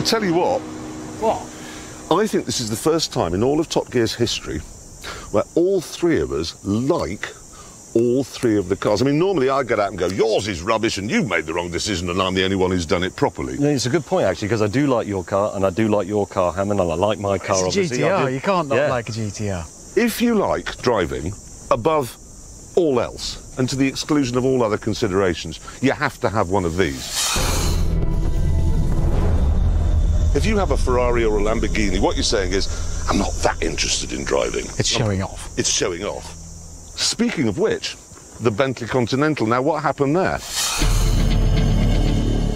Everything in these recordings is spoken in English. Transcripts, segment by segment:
Tell you what. What? I think this is the first time in all of Top Gear's history where all three of us like all three of the cars. I mean, normally I get out and go, yours is rubbish and you've made the wrong decision and I'm the only one who's done it properly. No, it's a good point, actually, because I do like your car and I do like your car, Hammond, and I like my car, It's a obviously. GTR, you can't not like a GTR. If you like driving above all else and to the exclusion of all other considerations, you have to have one of these. If you have a Ferrari or a Lamborghini, what you're saying is, I'm not that interested in driving. It's showing off. It's showing off. Speaking of which, the Bentley Continental. Now, what happened there?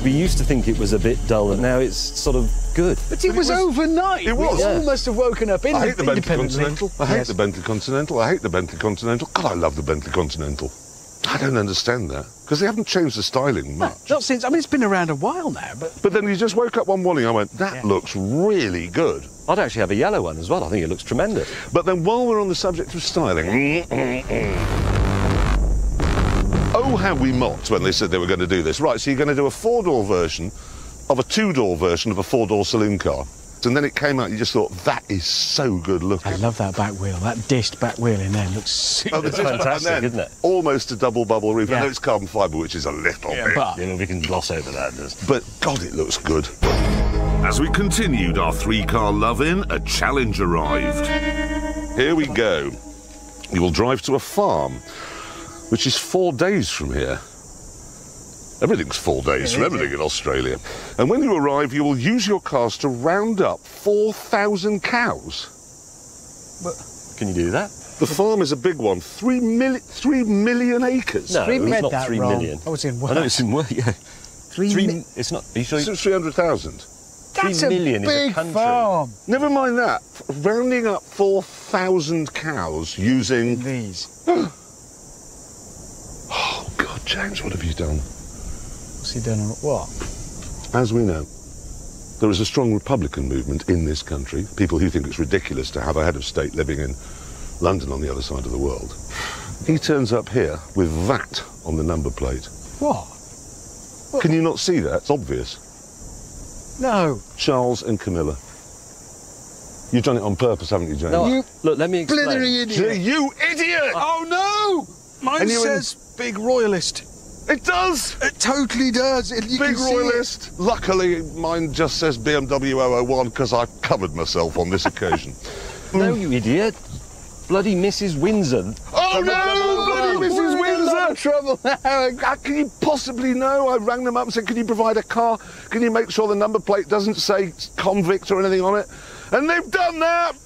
We used to think it was a bit dull, and now it's sort of good. But it was overnight. It was. We all must have woken up I hate the Bentley independently. Continental. I hate the Bentley Continental. I hate the Bentley Continental. God, I love the Bentley Continental. I don't understand that, because they haven't changed the styling much. Not since, I mean, it's been around a while now, but... But then you just woke up one morning, I went, that looks really good. I'd actually have a yellow one as well. I think it looks tremendous. But then while we're on the subject of styling... Oh, how we mocked when they said they were going to do this. Right, so you're going to do a four-door version of a two-door version of a four-door saloon car. And then it came out, you just thought, that is so good looking. I love that back wheel. That dished back wheel in there looks super. It's fantastic, and then, isn't it? Almost a double bubble roof. Yeah. I know it's carbon fibre, which is a little bit. But You know, we can gloss over that. But, God, it looks good. As we continued our three-car love-in, a challenge arrived. Here we go. You will drive to a farm, which is 4 days from here. Everything's 4 days from everything in Australia. And when you arrive, you will use your cars to round up 4,000 cows. Can you do that? The farm is a big one, 3 million acres. No, We've it's read not that 3 wrong. million. Oh, it's in I know it's in work, yeah. It's not, are you sure? It's 300,000. That's 3 million a is a big country. farm. Never mind that. Rounding up 4,000 cows using... These. Oh, God, James, what have you done? What's he done? What? As we know, there is a strong Republican movement in this country, people who think it's ridiculous to have a head of state living in London on the other side of the world. He turns up here with that on the number plate. What? Can you not see that? It's obvious. No. Charles and Camilla. You've done it on purpose, haven't you, James? No, You look, let me explain. Blithering idiot. You idiot! Oh, no! Mine And you says big royalist. It does! It totally does. You Big can see royalist. Luckily, mine just says BMW 001 because I covered myself on this occasion. No, you idiot. Bloody Mrs. Windsor. Oh, no! Bloody Mrs. Windsor! Trouble now. How can you possibly know? I rang them up and said, can you provide a car? Can you make sure the number plate doesn't say convict or anything on it? And they've done that!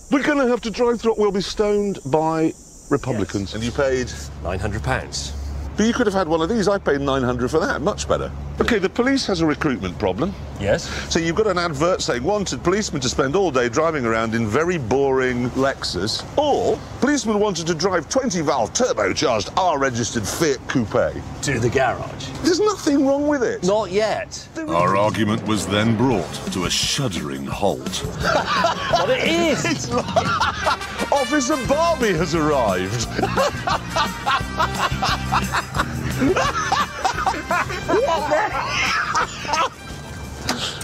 We're going to have to drive through it. We'll be stoned by Republicans. Yes. And you paid? £900. But you could have had one of these. I paid $900 for that. Much better. OK, the police has a recruitment problem. Yes? So you've got an advert saying wanted policemen to spend all day driving around in very boring Lexus, or policemen wanted to drive 20-valve turbocharged R-registered Fiat Coupe. To the garage. There's nothing wrong with it. Not yet. Our argument was then brought to a shuddering halt. But it is. It's like Officer Barbie has arrived.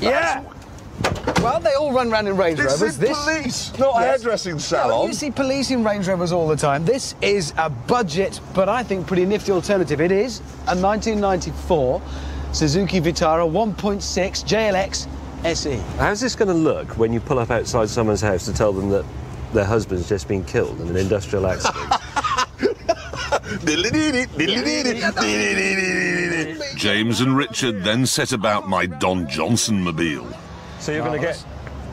Yeah. Well, they all run around in Range This Rovers. is police, not a hairdressing No, salon. you see police in Range Rovers all the time. This is a budget, but I think pretty nifty alternative. It is a 1994 Suzuki Vitara 1.6 JLX SE. How's this going to look when you pull up outside someone's house to tell them that their husband's just been killed in an industrial accident? James and Richard then set about my Don Johnson mobile. So you're going to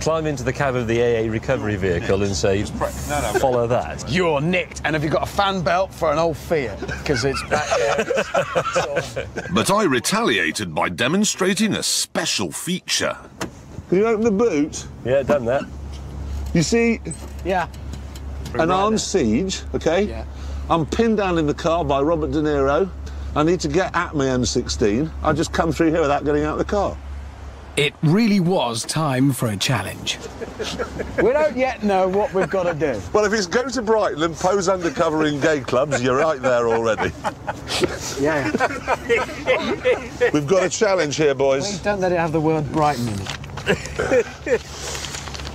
climb into the cab of the AA recovery vehicle and say, follow that. You're nicked. And have you got a fan belt for an old Fiat? Because it's back there. But I retaliated by demonstrating a special feature. Can you open the boot? Yeah, done that. You see, Yeah. an armed siege, OK? Yeah. I'm pinned down in the car by Robert De Niro. I need to get at my M16. I just come through here without getting out of the car. It really was time for a challenge. We don't yet know what we've got to do. Well, if it's go to Brighton and pose undercover in gay clubs, you're right there already. Yeah. We've got a challenge here, boys. Please don't let it have the word Brighton in it.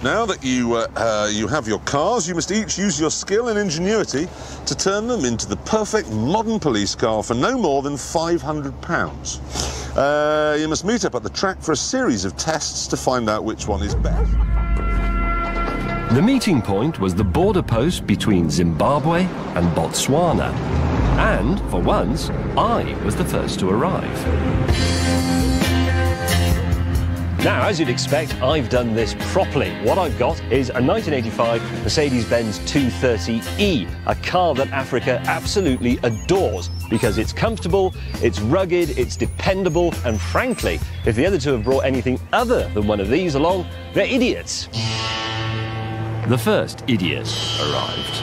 Now that you have your cars, you must each use your skill and ingenuity to turn them into the perfect modern police car for no more than £500. You must meet up at the track for a series of tests to find out which one is best. The meeting point was the border post between Zimbabwe and Botswana. And, for once, I was the first to arrive. Now, as you'd expect, I've done this properly. What I've got is a 1985 Mercedes-Benz 230e, a car that Africa absolutely adores because it's comfortable, it's rugged, it's dependable, and frankly, if the other two have brought anything other than one of these along, they're idiots. The first idiot arrived.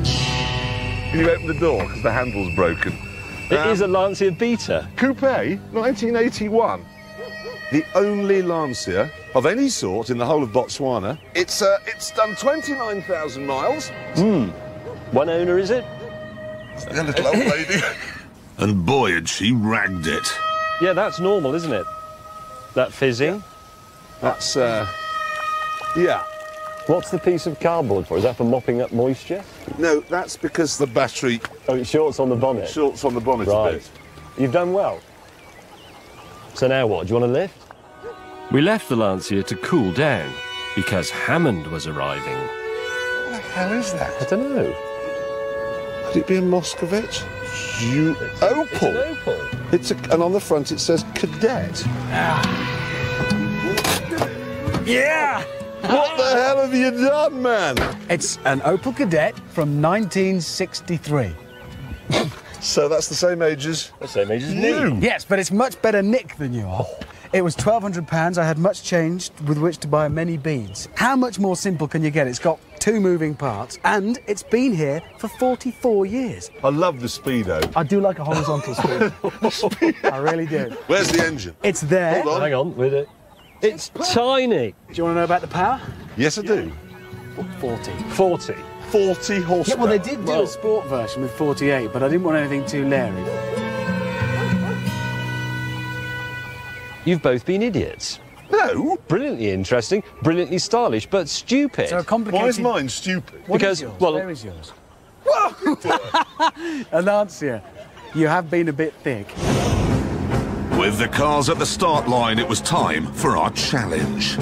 Can you open the door because the handle's broken? It is a Lancia Beta. Coupe, 1981. The only Lancia of any sort in the whole of Botswana. It's done 29,000 miles. One owner, is it? A little old lady. And boy, had she ragged it. Yeah, that's normal, isn't it? That fizzing. That's, yeah. What's the piece of cardboard for? Is that for mopping up moisture? No, that's because the battery Oh, it shorts on the bonnet. shorts on the bonnet a Right. bit. You've done well. So now what? Do you want to lift? We left the Lancia to cool down because Hammond was arriving. What the hell is that? I don't know. Could it be a Moscovich? Opal. It's an Opal. And on the front it says Cadet. Yeah! What the hell have you done, man? It's an Opel Kadett from 1963. So that's the same age as The same age as me. Yes, but it's much better nick than you are. It was £1,200. I had much change with which to buy many beads. How much more simple can you get? It's got 2 moving parts, and it's been here for 44 years. I love the Speedo. I do like a horizontal speed. I really do. Where's the engine? It's there. Hold on. Hang on with it. It's tiny. Do you want to know about the power? Yes, I do. 40. 40. 40 horsepower. Yeah, well, they did do a sport version with 48, but I didn't want anything too leery. You've both been idiots. No. Brilliantly interesting, brilliantly stylish, but stupid. So a complicated... Why is mine stupid? What Because, is yours? well- Where is yours? A Lancia. You have been a bit thick. With the cars at the start line, it was time for our challenge.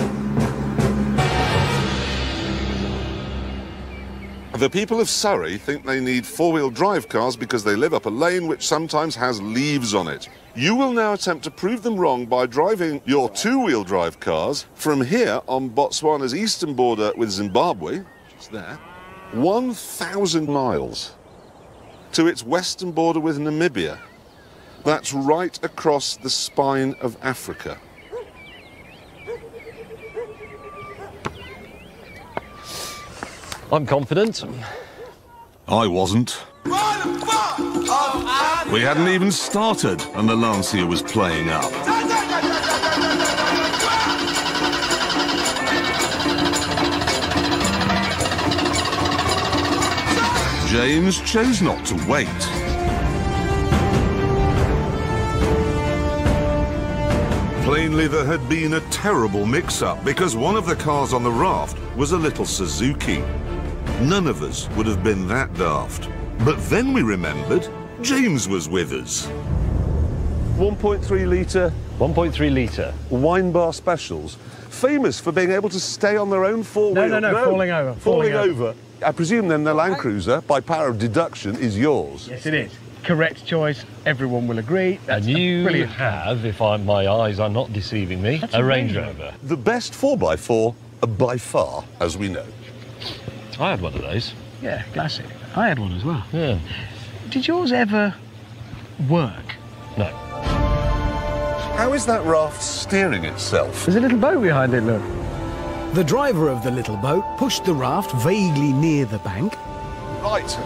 The people of Surrey think they need 4-wheel drive cars because they live up a lane which sometimes has leaves on it. You will now attempt to prove them wrong by driving your 2-wheel drive cars from here on Botswana's eastern border with Zimbabwe, just there, 1,000 miles to its western border with Namibia. That's right across the spine of Africa. I'm confident. I wasn't. We hadn't even started, and the Lancia was playing up. James chose not to wait. Plainly, there had been a terrible mix-up because one of the cars on the raft was a little Suzuki. None of us would have been that daft. But then we remembered James was with us. 1.3 litre 1.3 litre. wine bar specials, famous for being able to stay on their own four-wheel. No, falling over. Falling over. I presume then the Land Cruiser, by power of deduction, is yours. Yes, it is. Correct choice. Everyone will agree. That's And you brilliant. have, if my eyes are not deceiving me, a Range Rover. The best 4x4 by far, as we know. I had one of those. Yeah, classic. I had one as well. Yeah. Did yours ever work? No. How is that raft steering itself? There's a little boat behind it, look. The driver of the little boat pushed the raft vaguely near the bank. Right.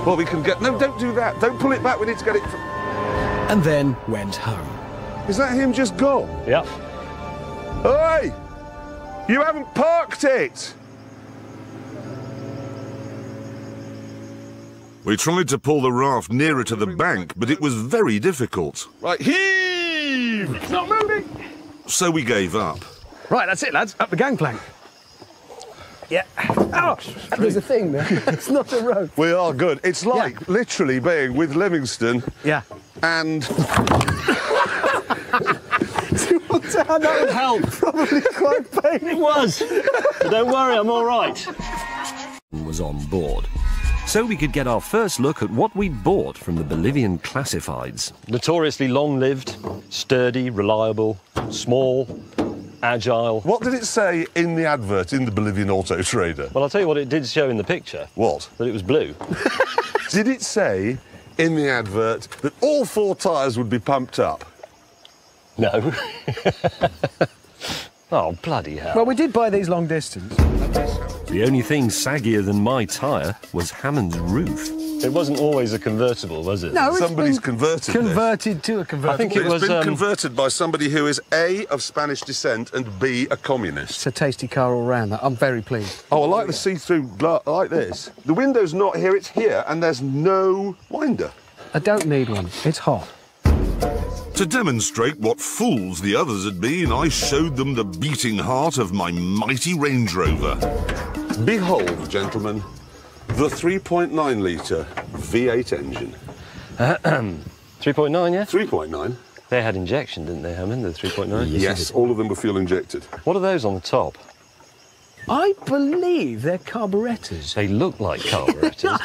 Well, we can get... No, don't do that. Don't pull it back. We need to get it... And then went home. Is that him just gone? Yep. Hey! You haven't parked it! We tried to pull the raft nearer to the bank, but it was very difficult. Right, heave! It's not moving. So we gave up. Right, that's it, lads. Up the gangplank. Yeah. Oh, there's a thing there. It's not a rope. We are good. It's like literally being with Livingston. Yeah. And That would help. Probably quite painful. It was. But don't worry, I'm all right. Was on board. So we could get our first look at what we'd bought from the Bolivian classifieds. Notoriously long-lived, sturdy, reliable, small, agile. what did it say in the advert in the Bolivian Auto Trader? Well, I'll tell you what it did show in the picture. What? That it was blue. Did it say in the advert that all 4 tyres would be pumped up? No. Oh, bloody hell. Well, we did buy these long distance. The only thing saggier than my tyre was Hammond's roof. It wasn't always a convertible, was it? No, it's Somebody's been converted converted to a convertible. I think it It's was... been converted by somebody who is A, of Spanish descent, and B, a communist. It's a tasty car all round. That I'm very pleased. Oh, I like the see-through, like this. The window's not here, it's here, and there's no winder. I don't need one. It's hot. To demonstrate what fools the others had been, I showed them the beating heart of my mighty Range Rover. Behold, gentlemen, the 3.9-litre V8 engine. 3.9, yeah? 3.9? They had injection, didn't they, Hammond, the 3.9? Yes, all of them were fuel injected. What are those on the top? I believe they're carburettors. They look like carburetors.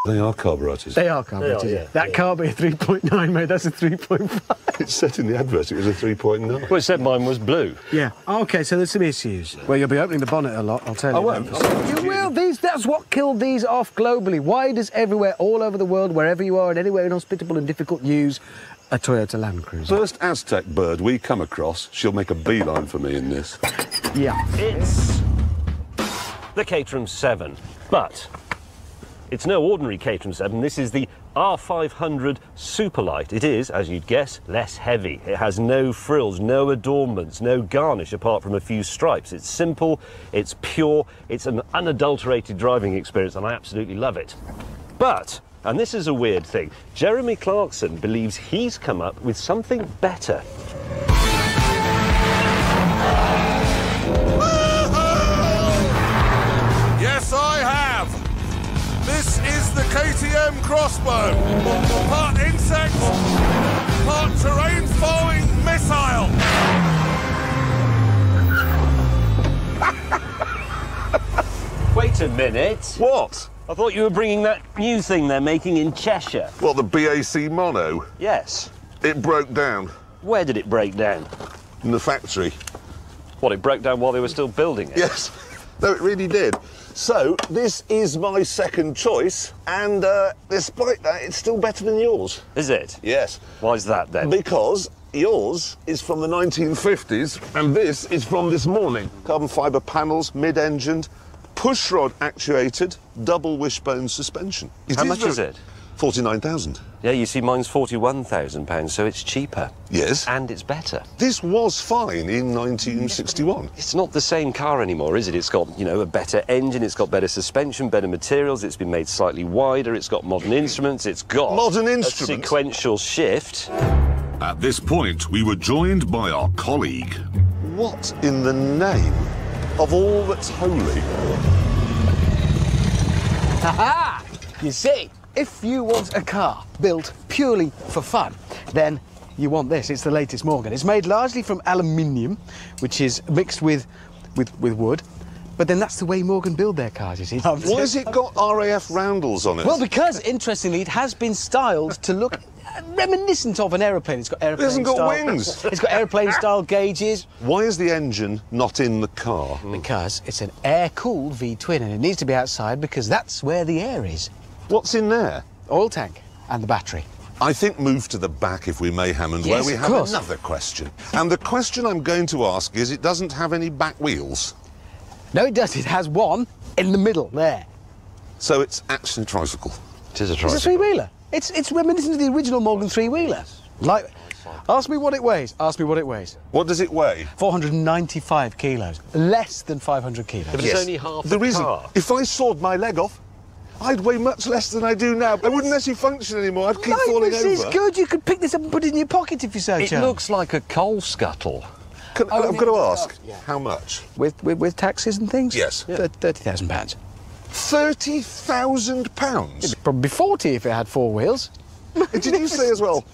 They are carburetors. They are carburettors. They are, yeah. That can't be a 3.9, mate. That's a 3.5. It said in the advert it was a 3.9. Well, it said mine was blue. Yeah. OK, so there's some issues. Well, you'll be opening the bonnet a lot, I'll tell you. I won't. You will. That's what killed these off globally. Why does everywhere, all over the world, wherever you are, and anywhere inhospitable and difficult, use a Toyota Land Cruiser? First Aztec bird we come across, she'll make a beeline for me in this. Yeah. It's the Caterham 7, but it's no ordinary Caterham 7. This is the R500 Superlight. It is, as you'd guess, less heavy. It has no frills, no adornments, no garnish apart from a few stripes. It's simple, it's pure, it's an unadulterated driving experience, and I absolutely love it. But, and this is a weird thing, Jeremy Clarkson believes he's come up with something better. Yes, I have. This is the KTM Crossbow. Part insect, part terrain-following missile. Wait a minute. What? I thought you were bringing that new thing they're making in Cheshire. What, the BAC Mono? Yes. It broke down Where did it break down? in the factory. What, it broke down while they were still building it? Yes. No, it really did. So, this is my second choice, and despite that, it's still better than yours. Is it? Yes. Why is that then? Because yours is from the 1950s, and this is from this morning. Carbon fibre panels, mid-engined, pushrod actuated, double wishbone suspension. How much is it? 49,000. Yeah, you see, mine's £41,000, so it's cheaper. Yes. And it's better. This was fine in 1961. It's not the same car anymore, is it? It's got, you know, a better engine, it's got better suspension, better materials, it's been made slightly wider, it's got modern instruments, it's got... Modern a instruments? sequential shift. At this point, we were joined by our colleague. What in the name of all that's holy? Ha-ha! You see, if you want a car built purely for fun, then you want this. It's the latest Morgan. It's made largely from aluminium, which is mixed with wood. But then that's the way Morgan build their cars, you see. Why has it got RAF roundels on it? Well, because, interestingly, it has been styled to look reminiscent of an aeroplane. It's got aeroplane hasn't got style... wings. It's got aeroplane-style gauges. Why is the engine not in the car? Because it's an air-cooled V-twin, and it needs to be outside because that's where the air is. What's in there? Oil tank and the battery. I think move to the back, if we may, Hammond, Yes, where we of have course. another question. And the question I'm going to ask is, it doesn't have any back wheels, No, it does. It has one in the middle there. so it's actually a tricycle. It is a It's a tricycle. three-wheeler. It's reminiscent of the original Morgan three-wheeler. Like, ask me what it weighs. Ask me what it weighs. What does it weigh? 495 kilos. Less than 500 kilos. But it's only half The a reason, car. if I sawed my leg off, I'd weigh much less than I do now. I wouldn't actually function anymore. I'd keep falling this over. is good. You could pick this up and put it in your pocket if you so It chose. looks like a coal scuttle. I've got to ask, Yeah. how much? With taxes and things? Yes. Yeah. £30,000. £30,000? Probably 40 if it had four wheels. Did you say as well,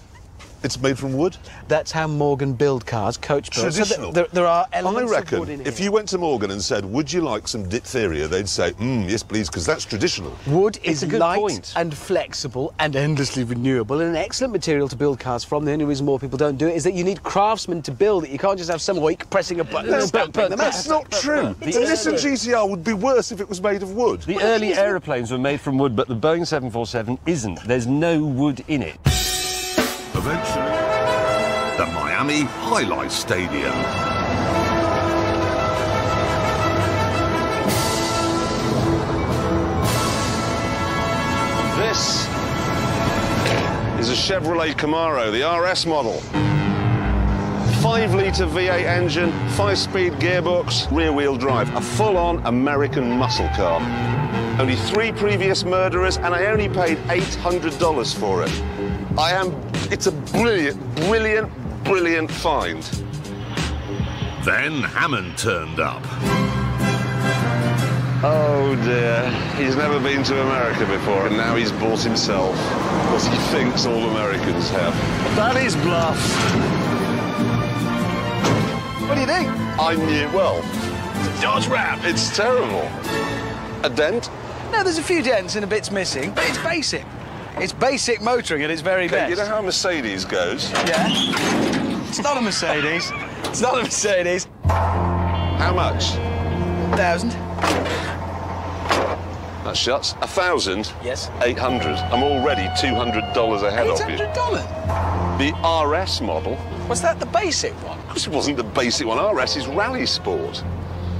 it's made from wood? That's how Morgan build cars, coach build. Traditional. So there are I elements of wood reckon in if here. you went to Morgan and said, would you like some diphtheria, they'd say, yes, please, because that's traditional. Wood is a good light point. and flexible and endlessly renewable and an excellent material to build cars from. The only reason more people don't do it is that you need craftsmen to build it. You can't just have some oik pressing a button and stamping them That's out. not true. The Nissan GTR would be worse if it was made of wood. The early aeroplanes were made from wood, but the Boeing 747 isn't. There's no wood in it. Eventually, the Miami Highlight Stadium. This is a Chevrolet Camaro, the RS model. 5-litre V8 engine, 5-speed gearbox, rear-wheel drive. A full-on American muscle car. Only 3 previous murderers, and I only paid $800 for it. It's a brilliant find. Then Hammond turned up. Oh dear, he's never been to America before, and now he's bought himself, because he thinks all Americans have. That is bluff. What do you think? I knew, well, Dodge Ram. it's terrible. A dent? No, there's a few dents and a bit's missing, but it's basic. It's basic motoring at its very best. You know how a Mercedes goes? Yeah. It's not a Mercedes. It's not a Mercedes. How much? 1,000. That shuts. 1,000? Yes. 800. I'm already $200 ahead of you. $800. The RS model? Was that the basic one? Of course it wasn't the basic one. RS is rally sport.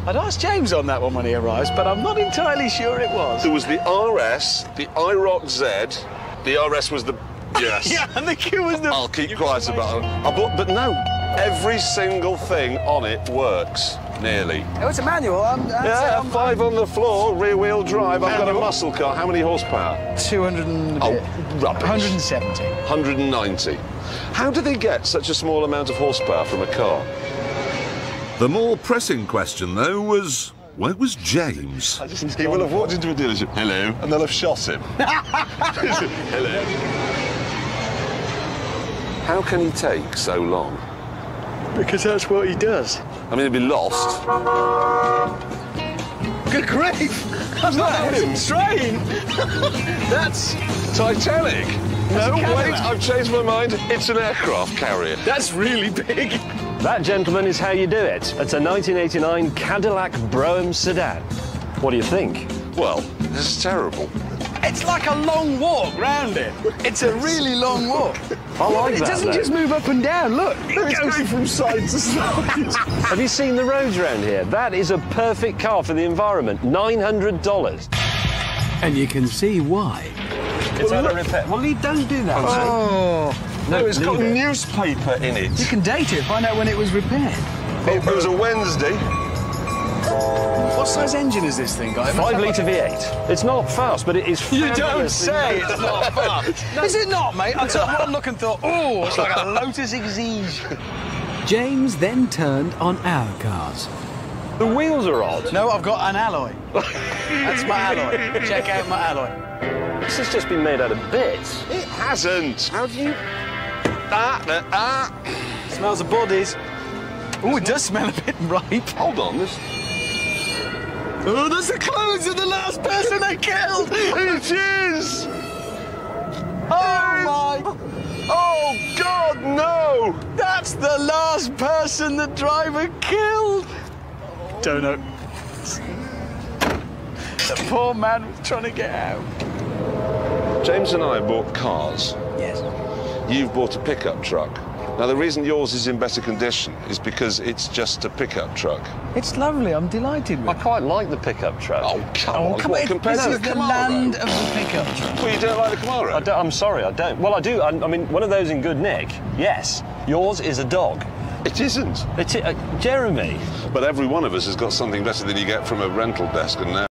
I'd asked James on that one when he arrives, but I'm not entirely sure it was. There was the RS, the IROC Z. The RS was the... Yes. Yeah, and the Q was the... I'll keep quiet about it. But no, every single thing on it works, nearly. Oh, it's a manual. Yeah, 5 on the floor, rear-wheel drive. I've got a muscle car. How many horsepower? 200 and a Oh, bit. rubbish. 170. 190. How do they get such a small amount of horsepower from a car? The more pressing question, though, was where was James? He will have walked into a dealership. Hello. And they'll have shot him. Hello. How can he take so long? Because that's what he does. I mean, he'd be lost. Good grief! I'm not a train! That's Titanic. No, a wait, Cadillac. I've changed my mind. It's an aircraft carrier. That's really big. That, gentlemen, is how you do it. It's a 1989 Cadillac Brougham sedan. What do you think? Well, this is terrible. It's like a long walk round it. It's a really long walk. I like It that, doesn't though. just move up and down. Look, It's going from side to side. Have you seen the roads around here? That is a perfect car for the environment. $900. And you can see why. It's had a repair. Well, Lee, don't do that. Oh, No, it's got leave it. newspaper in it. you can date it. Find out when it was repaired. It was a Wednesday. What size engine is this thing, guy? 5-litre V8. It's not fast, but it is You don't fabulously say nice. it's not fast. Is it not, mate? I took one look and thought, oh, it's like a Lotus Exige. James then turned on our cars. The wheels are odd. No, I've got an alloy. That's my alloy. Check out my alloy. This has just been made out of bits. It hasn't. How do you... Smells of bodies. Oh, it does smell a bit ripe. Hold on, this... Oh, that's the clothes of the last person they killed. It is! Oh, my. Oh, God, no! That's the last person the driver killed. Donut. The poor man was trying to get out. James and I bought cars. Yes. You've bought a pickup truck. Now, the reason yours is in better condition is because it's just a pickup truck. It's lovely. I'm delighted with I it. quite like the pickup truck. Oh, come on. Come What, on, compared this to is the the Camaro? land of the pickup truck. Well, you don't like the Camaro? I'm sorry, I don't. Well, I do. I mean, one of those in good nick. Yes. Yours is a dog. It isn't. Jeremy. But every one of us has got something better than you get from a rental desk, and now